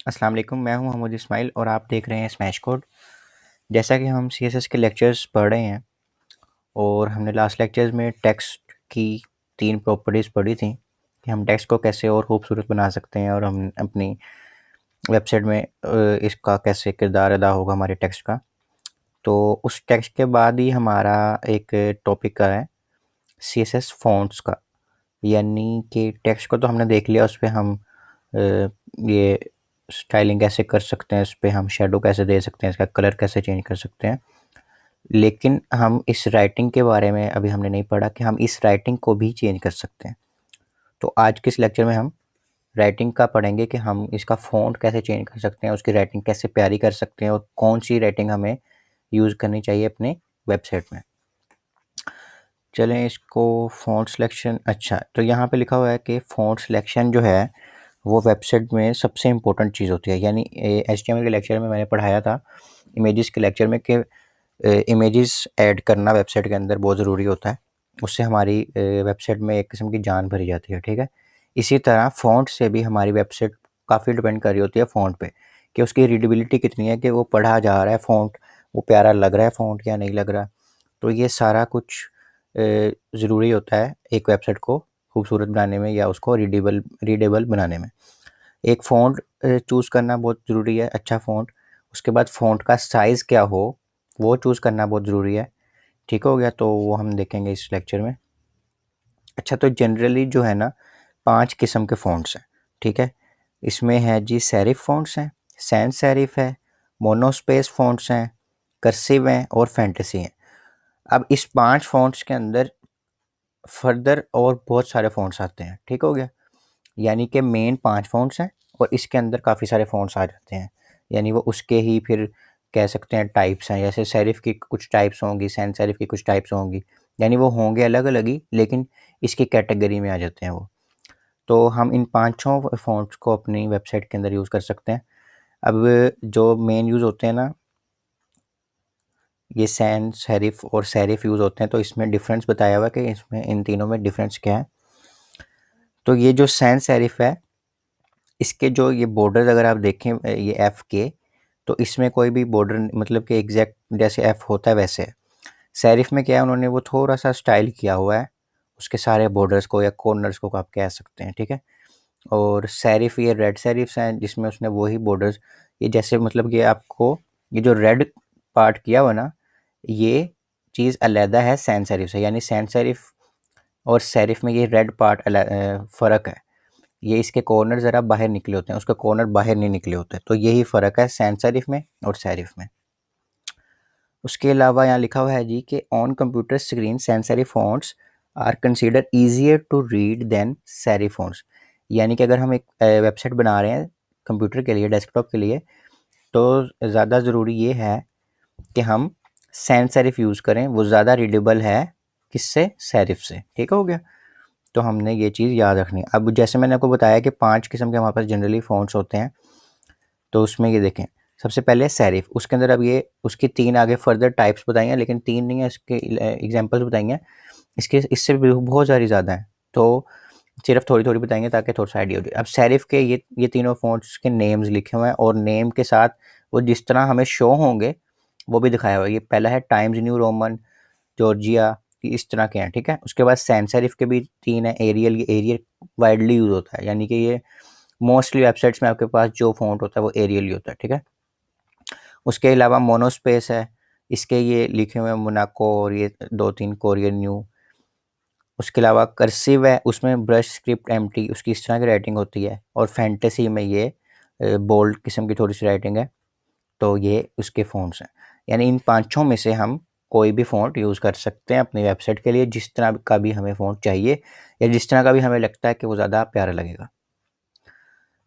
अस्सलाम वालेकुम, मैं हूं मोहम्मद इस्माइल और आप देख रहे हैं स्मैश कोड। जैसा कि हम सीएसएस के लेक्चर्स पढ़ रहे हैं और हमने लास्ट लेक्चर्स में टेक्स्ट की 3 प्रॉपर्टीज़ पढ़ी थी कि हम टेक्स्ट को कैसे और खूबसूरत बना सकते हैं और हम अपनी वेबसाइट में इसका कैसे किरदार अदा होगा हमारे टेक्स्ट का। तो उस टेक्स्ट के बाद ही हमारा एक टॉपिक का है सीएसएस फ़ॉन्ट्स का, यानी कि टेक्स्ट को तो हमने देख लिया, उस पे हम ये स्टाइलिंग कैसे कर सकते हैं, इस पे हम शेडो कैसे दे सकते हैं, इसका कलर कैसे चेंज कर सकते हैं। लेकिन हम इस राइटिंग के बारे में अभी हमने नहीं पढ़ा कि हम इस राइटिंग को भी चेंज कर सकते हैं। तो आज के इस लेक्चर में हम राइटिंग का पढ़ेंगे कि हम इसका फ़ॉन्ट कैसे चेंज कर सकते हैं, उसकी राइटिंग कैसे प्यारी कर सकते हैं और कौन सी राइटिंग हमें यूज़ करनी चाहिए अपने वेबसाइट में। चलें इसको फ़ॉन्ट सिलेक्शन, अच्छा तो यहाँ पे लिखा हुआ है कि फ़ॉन्ट सिलेक्शन जो है वो वेबसाइट में सबसे इम्पोर्टेंट चीज़ होती है। यानी एचटीएमएल के लेक्चर में मैंने पढ़ाया था, इमेजेस के लेक्चर में, कि इमेजेस ऐड करना वेबसाइट के अंदर बहुत ज़रूरी होता है। उससे हमारी वेबसाइट में एक किस्म की जान भरी जाती है, ठीक है। इसी तरह फ़ॉन्ट से भी हमारी वेबसाइट काफ़ी डिपेंड कर रही होती है फ़ॉन्ट पे, कि उसकी रीडेबिलिटी कितनी है, कि वो पढ़ा जा रहा है फ़ॉन्ट, वो प्यारा लग रहा है फ़ॉन्ट या नहीं लग रहा। तो ये सारा कुछ ज़रूरी होता है एक वेबसाइट को खूबसूरत बनाने में या उसको रीडेबल बनाने में। एक फ़ॉन्ट चूज़ करना बहुत ज़रूरी है, अच्छा फ़ॉन्ट। उसके बाद फ़ॉन्ट का साइज़ क्या हो वो चूज़ करना बहुत ज़रूरी है। ठीक हो गया, तो वो हम देखेंगे इस लेक्चर में। अच्छा, तो जनरली जो है ना 5 किस्म के फ़ॉन्ट्स हैं, ठीक है। इसमें है जी सेरिफ फ़ॉन्ट्स हैं, सैंस सेरिफ है, मोनोस्पेस फ़ॉन्ट्स हैं, कर्सिव हैं और फैंटेसी हैं। अब इस 5 फ़ॉन्ट्स के अंदर फर्दर और बहुत सारे फ़ॉन्ट्स आते हैं, ठीक हो गया। यानी कि मेन 5 फ़ॉन्ट्स हैं और इसके अंदर काफ़ी सारे फ़ॉन्ट्स आ जाते हैं। यानी वो उसके ही फिर कह सकते हैं टाइप्स हैं, जैसे सेरिफ की कुछ टाइप्स होंगी, सैंस सेरिफ की कुछ टाइप्स होंगी। यानी वो होंगे अलग-अलग ही, लेकिन इसकी कैटेगरी में आ जाते हैं वो। तो हम इन पाँचों फ़ॉन्ट्स को अपनी वेबसाइट के अंदर यूज़ कर सकते हैं। अब जो मेन यूज़ होते हैं ना, ये सैंस सेरिफ और सेरिफ यूज़ होते हैं, तो इसमें डिफ़रेंस बताया हुआ है कि इसमें इन तीनों में डिफ़रेंस क्या है। तो ये जो सैंस सेरिफ है, इसके जो ये बॉर्डर्स अगर आप देखें ये एफ़ के, तो इसमें कोई भी बॉर्डर मतलब कि एग्जैक्ट जैसे एफ़ होता है वैसे है। सेरिफ में क्या है, उन्होंने वो थोड़ा-सा स्टाइल किया हुआ है, उसके सारे बॉर्डर्स को या कॉर्नर्स को आप कह सकते हैं, ठीक है। और सेरिफ ये रेड सेरिफ्स हैं जिसमें उसने वही बॉर्डर्स, ये जैसे मतलब कि आपको ये जो रेड पार्ट किया हुआ ना, ये चीज़ अलहदा है सैन सेरिफ से। यानी सैन सेरिफ और सेरिफ में ये रेड पार्ट फ़र्क है। ये इसके कॉर्नर ज़रा बाहर निकले होते हैं, उसके कॉर्नर बाहर नहीं निकले होते। तो यही फ़र्क है सैन सेरिफ में और सेरिफ में। उसके अलावा यहाँ लिखा हुआ है जी कि on computer screen sans serif fonts are consider easier to read than serif fonts. यानी कि अगर हम एक वेबसाइट बना रहे हैं कंप्यूटर के लिए, डेस्कटॉप के लिए, तो ज़्यादा ज़रूरी ये है कि हम सैंस सेरिफ यूज़ करें, वो ज़्यादा रीडेबल है किससे, सेरिफ से। ठीक हो गया, तो हमने ये चीज़ याद रखनी है। अब जैसे मैंने आपको बताया कि 5 किस्म के हमारे पास जनरली फ़ॉन्ट्स होते हैं, तो उसमें ये देखें, सबसे पहले सेरिफ, उसके अंदर अब ये उसकी 3 आगे फर्दर टाइप्स बताई हैं, लेकिन 3 नहीं है, इसके एग्जांपल्स बताई हैं। इसके इससे भी बहुत सारी ज़्यादा हैं, तो सिर्फ थोड़ी-थोड़ी बताएँगे ताकि थोड़ा-सा आइडिया हो जाए। अब सेरिफ के ये तीनों फ़ॉन्ट्स के नेम्स लिखे हुए हैं और नेम के साथ वो जिस तरह हमें शो होंगे, वो भी दिखाया हुआ है। ये पहला है टाइम्स न्यू रोमन, जॉर्जिया, इस तरह के हैं, ठीक है। उसके बाद सैंस सेरिफ के भी 3 हैं। एरियल, ये एरियल वाइडली यूज़ होता है, यानी कि ये मोस्टली वेबसाइट्स में आपके पास जो फ़ॉन्ट होता है वो एरियल ही होता है, ठीक है। उसके अलावा मोनोस्पेस है, इसके ये लिखे हुए हैं मोनाको और ये 2-3 कोरियन न्यू। उसके अलावा कर्सिव है, उसमें ब्रश स्क्रिप्ट एम्प्टी, उसकी इस तरह की राइटिंग होती है। और फैंटेसी में ये बोल्ड किस्म की थोड़ी सी राइटिंग है, तो ये उसके फ़ॉन्ट्स हैं। यानी इन पाँचों में से हम कोई भी फ़ॉन्ट यूज़ कर सकते हैं अपनी वेबसाइट के लिए, जिस तरह का भी हमें फ़ॉन्ट चाहिए या जिस तरह का भी हमें लगता है कि वो ज़्यादा प्यारा लगेगा।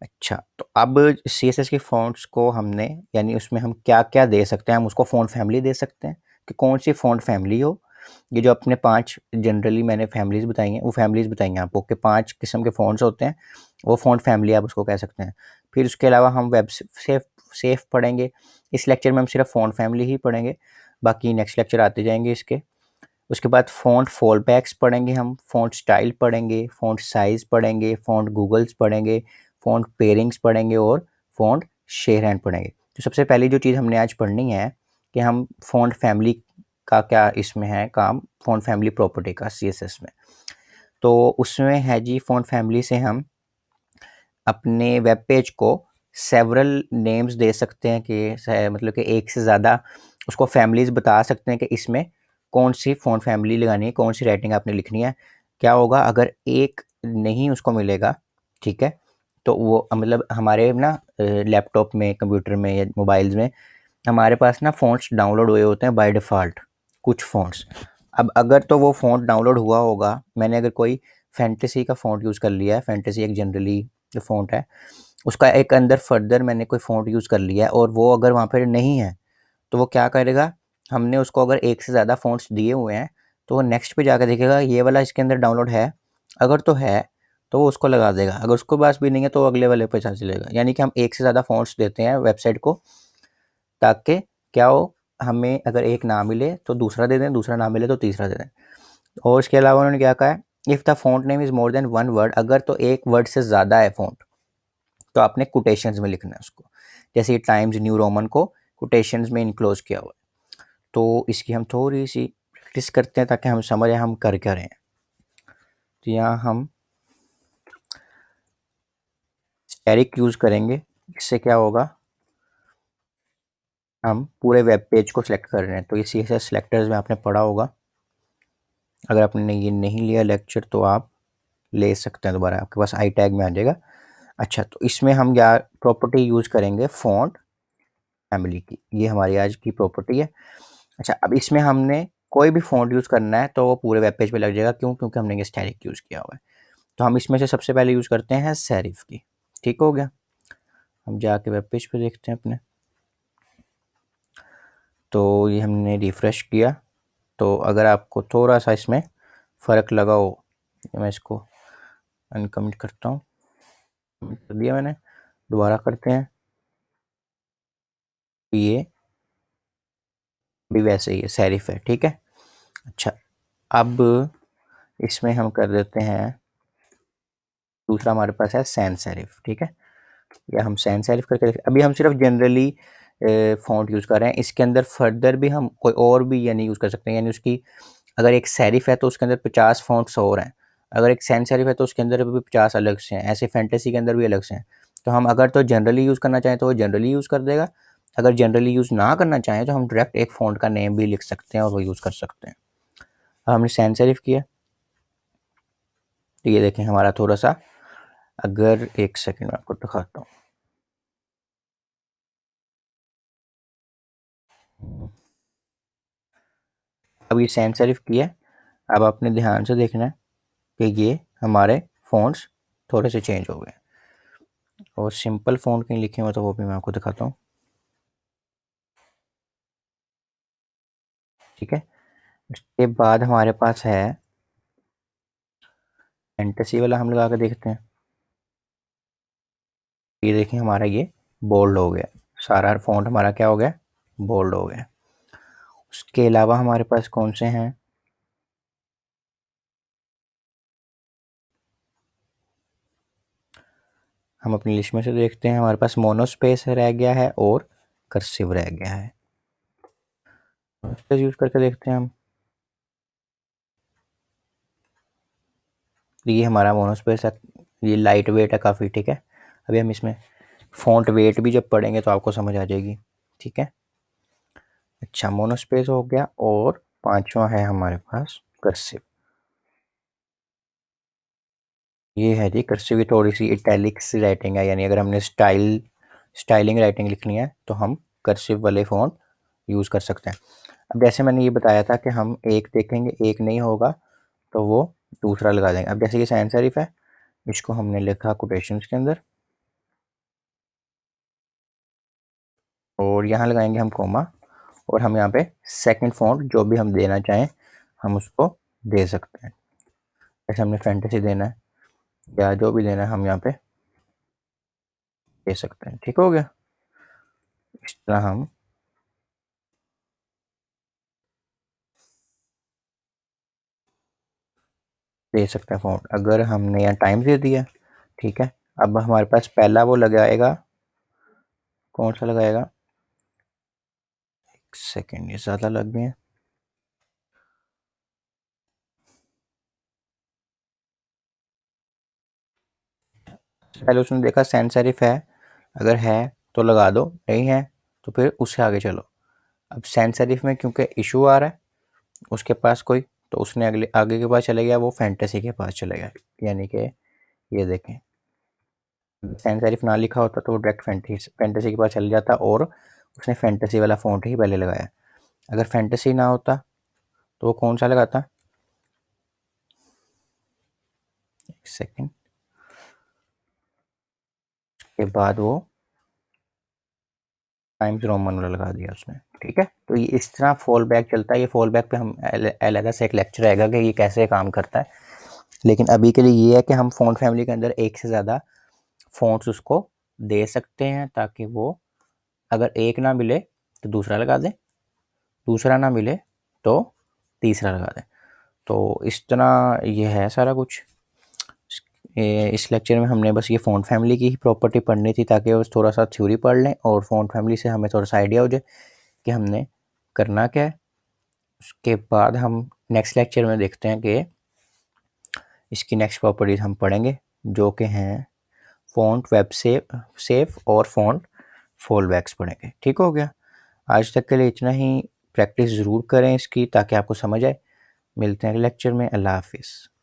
अच्छा, तो अब सीएसएस के फ़ॉन्ट्स को हमने, यानी उसमें हम क्या-क्या दे सकते हैं, हम उसको फ़ॉन्ट फ़ैमिली दे सकते हैं कि कौन-सी फ़ॉन्ट फ़ैमिली हो। ये जो अपने 5 जनरली मैंने फ़ैमिलीज़ बताई हैं, वो फ़ैमिलीज़ बताई हैं आपको कि 5 किस्म के फ़ॉन्ट्स होते हैं, वो फ़ॉन्ट फ़ैमिली आप उसको कह सकते हैं। फिर उसके अलावा हम वेब सेफ पढ़ेंगे। इस लेक्चर में हम सिर्फ फ़ॉन्ट फ़ैमिली ही पढ़ेंगे, बाकी नेक्स्ट लेक्चर आते जाएँगे इसके। उसके बाद फ़ॉन्ट फ़ॉलबैक्स पढ़ेंगे हम, फ़ॉन्ट स्टाइल पढ़ेंगे, फ़ॉन्ट साइज़ पढ़ेंगे, फ़ॉन्ट गूगल्स पढ़ेंगे, फ़ॉन्ट पेयरिंग्स पढ़ेंगे और फ़ॉन्ट शेयर हैंड पढ़ेंगे। तो सबसे पहली जो चीज़ हमने आज पढ़नी है कि हम फ़ॉन्ट फैमिली का क्या इसमें है काम, फ़ॉन्ट फैमिली प्रॉपर्टी का सीएसएस में। तो उसमें है जी, फ़ॉन्ट फैमिली से हम अपने वेब पेज को सेवरल नेम्स दे सकते हैं कि मतलब कि एक से ज़्यादा उसको फैमिलीज़ बता सकते हैं कि इसमें कौन सी फ़ॉन्ट फैमिली लगानी है, कौन सी राइटिंग आपने लिखनी है। क्या होगा अगर एक नहीं उसको मिलेगा, ठीक है, तो वो मतलब हमारे ना लैपटॉप में, कंप्यूटर में या मोबाइल्स में हमारे पास ना फ़ॉन्ट्स डाउनलोड हुए होते हैं बाय डिफ़ॉल्ट, कुछ फ़ॉन्ट्स। अब अगर तो वो फ़ॉन्ट डाउनलोड हुआ होगा, मैंने अगर कोई फैंटेसी का फ़ॉन्ट यूज़ कर लिया है, फैंटेसी एक जनरली जो फ़ॉन्ट है, उसका एक अंदर फर्दर मैंने कोई फ़ॉन्ट यूज़ कर लिया है और वो अगर वहाँ पर नहीं है, तो वो क्या करेगा, हमने उसको अगर एक से ज़्यादा फ़ॉन्ट्स दिए हुए हैं, तो वो नेक्स्ट पे जाकर देखेगा ये वाला इसके अंदर डाउनलोड है, अगर तो है, तो वो उसको लगा देगा, अगर उसके पास भी नहीं है, तो वो अगले वाले पे चलेगा। यानी कि हम एक से ज़्यादा फ़ॉन्ट्स देते हैं वेबसाइट को, ताकि क्या हो, हमें अगर एक ना मिले तो दूसरा दे दें, दूसरा ना मिले तो तीसरा दे दें। और इसके अलावा उन्होंने क्या कहा है, if the font name is more than 1 word, अगर तो एक वर्ड से ज़्यादा है फ़ॉन्ट, तो आपने कोटेशंस में लिखना है उसको। जैसे टाइम्स न्यू रोमन को कोटेशंस में इनक्लोज किया हुआ है। तो इसकी हम थोड़ी-सी प्रैक्टिस करते हैं ताकि हम समझ आए हम कर क्या रहे हैं। तो यहाँ हम स्टैटिक यूज़ करेंगे, इससे क्या होगा, हम पूरे वेब पेज को सिलेक्ट कर रहे हैं। तो ये सीएसएस सिलेक्टर्स में आपने पढ़ा होगा, अगर आपने ये नहीं लिया लेक्चर तो आप ले सकते हैं दोबारा, आपके पास आई टैग में आ जाएगा। अच्छा, तो इसमें हम क्या प्रॉपर्टी यूज़ करेंगे, फ़ॉन्ट फैमिली की, ये हमारी आज की प्रॉपर्टी है। अच्छा, अब इसमें हमने कोई भी फ़ॉन्ट यूज़ करना है तो वो पूरे वेब पेज पे लग जाएगा, क्यों? क्योंकि हमने ये स्टैटिक यूज़ किया हुआ है। तो हम इसमें से सबसे पहले यूज़ करते हैं सेरिफ की, ठीक हो गया। हम जाके वेब पेज पे देखते हैं अपने, तो ये हमने रिफ़्रेश किया। तो अगर आपको थोड़ा सा इसमें फ़र्क लगा हो, मैं इसको अनकमेंट करता हूँ, कर दिया मैंने, दोबारा करते हैं, ये भी वैसे ही है, सेरिफ है, ठीक है। अच्छा, अब इसमें हम कर देते हैं, दूसरा हमारे पास है सैन सेरिफ, ठीक है, या हम सैन सेरिफ करके अभी हम सिर्फ जनरली फ़ॉन्ट यूज़ कर रहे हैं। इसके अंदर फर्दर भी हम कोई और भी यानी यूज़ कर सकते हैं, यानी उसकी अगर एक सेरिफ है तो उसके अंदर 50 फ़ॉन्ट्स और हैं, अगर एक सैन सेरिफ है तो उसके अंदर भी 50 अलग से हैं, ऐसे फैंटेसी के अंदर भी अलग से हैं। तो हम अगर तो जनरली यूज़ करना चाहें तो वो जनरली यूज़ कर देगा, अगर जनरली यूज़ ना करना चाहें तो हम डायरेक्ट एक फ़ॉन्ट का नेम भी लिख सकते हैं और वो यूज़ कर सकते हैं। अब हमने सैन सेरिफ किया, तो ये देखें हमारा थोड़ा सा, अगर एक सेकंड में आपको दिखाता हूँ, अब ये सैन सेरिफ किया। अब आपने ध्यान से देखना है कि ये हमारे फ़ॉन्ट्स थोड़े से चेंज हो गए, और सिंपल फ़ॉन्ट कहीं लिखे हुए तो वो भी मैं आपको दिखाता हूँ, ठीक है। उसके बाद हमारे पास है फैंटेसी वाला, हम लगा के देखते हैं। ये देखें हमारा ये बोल्ड हो गया, सारा फ़ॉन्ट हमारा क्या हो गया, बोल्ड हो गया। उसके अलावा हमारे पास कौन से हैं, हम अपनी लिस्ट में से देखते हैं। हमारे पास मोनोस्पेस रह गया है और कर्सिव रह गया है, मोनोस्पेस यूज़ करके देखते हैं हम। ये हमारा मोनोस्पेस है, ये लाइट वेट है काफ़ी, ठीक है। अभी हम इसमें फ़ॉन्ट वेट भी जब पढ़ेंगे तो आपको समझ आ जाएगी, ठीक है। अच्छा, मोनोस्पेस हो गया, और पांचवा है हमारे पास कर्सिव। ये है जी कर्सिव, थोड़ी सी इटैलिक्स राइटिंग है, यानी अगर हमने स्टाइलिंग राइटिंग लिखनी है तो हम कर्सिव वाले फ़ॉन्ट यूज़ कर सकते हैं। अब जैसे मैंने ये बताया था कि हम एक देखेंगे, एक नहीं होगा तो वो दूसरा लगा देंगे। अब जैसे ये सैन सेरिफ है, इसको हमने लिखा कोटेशंस के अंदर, और यहाँ लगाएंगे हम कोमा, और हम यहाँ पे सेकंड फ़ॉन्ट जो भी हम देना चाहें हम उसको दे सकते हैं। जैसे हमने फैंटेसी देना है या जो भी देना है हम यहाँ पे दे सकते हैं, ठीक हो गया। इस तरह हम दे सकते हैं फ़ॉन्ट। अगर हमने यहाँ टाइम दे दिया, ठीक है, अब हमारे पास पहला वो लगाएगा कौन सा लगाएगा? एक सेकेंड, ये ज़्यादा लग गए हैं। पहले उसने देखा सैंस सेरिफ है, अगर है तो लगा दो, नहीं है तो फिर उससे आगे चलो। अब सैंस सेरिफ में क्योंकि इशू आ रहा है उसके पास कोई, तो उसने अगले आगे के पास चले गया, वो फैंटेसी के पास चले गया। यानी कि ये देखें, सैंस सेरिफ ना लिखा होता तो वो डायरेक्ट फैंटेसी के पास चल जाता, और उसने फैंटेसी वाला फ़ॉन्ट ही पहले लगाया। अगर फैंटेसी ना होता तो वो कौन सा लगाता? एक सेकेंड, के बाद वो टाइम्स रोमन वाला लगा दिया उसने। ठीक है, तो ये इस तरह फॉल बैक चलता है। ये फॉल बैक पे हम अलग से एक लेक्चर आएगा कि ये कैसे काम करता है। लेकिन अभी के लिए ये है कि हम फ़ॉन्ट फैमिली के अंदर एक से ज़्यादा फ़ॉन्ट्स उसको दे सकते हैं, ताकि वो अगर एक ना मिले तो दूसरा लगा दें, दूसरा ना मिले तो तीसरा लगा दें। तो इस तरह ये है सारा कुछ। इस लेक्चर में हमने बस ये फ़ॉन्ट फैमिली की ही प्रॉपर्टी पढ़नी थी, ताकि बस थोड़ा सा थ्योरी पढ़ लें और फ़ॉन्ट फैमिली से हमें थोड़ा सा आइडिया हो जाए कि हमने करना क्या है। उसके बाद हम नेक्स्ट लेक्चर में देखते हैं कि इसकी नेक्स्ट प्रॉपर्टीज़ हम पढ़ेंगे, जो कि हैं फ़ॉन्ट वेब सेफ और फ़ॉन्ट फॉलबैक्स पढ़ेंगे। ठीक हो गया, आज तक के लिए इतना ही। प्रैक्टिस ज़रूर करें इसकी ताकि आपको समझ आए। मिलते हैं लेक्चर में। अल्लाह हाफिज़।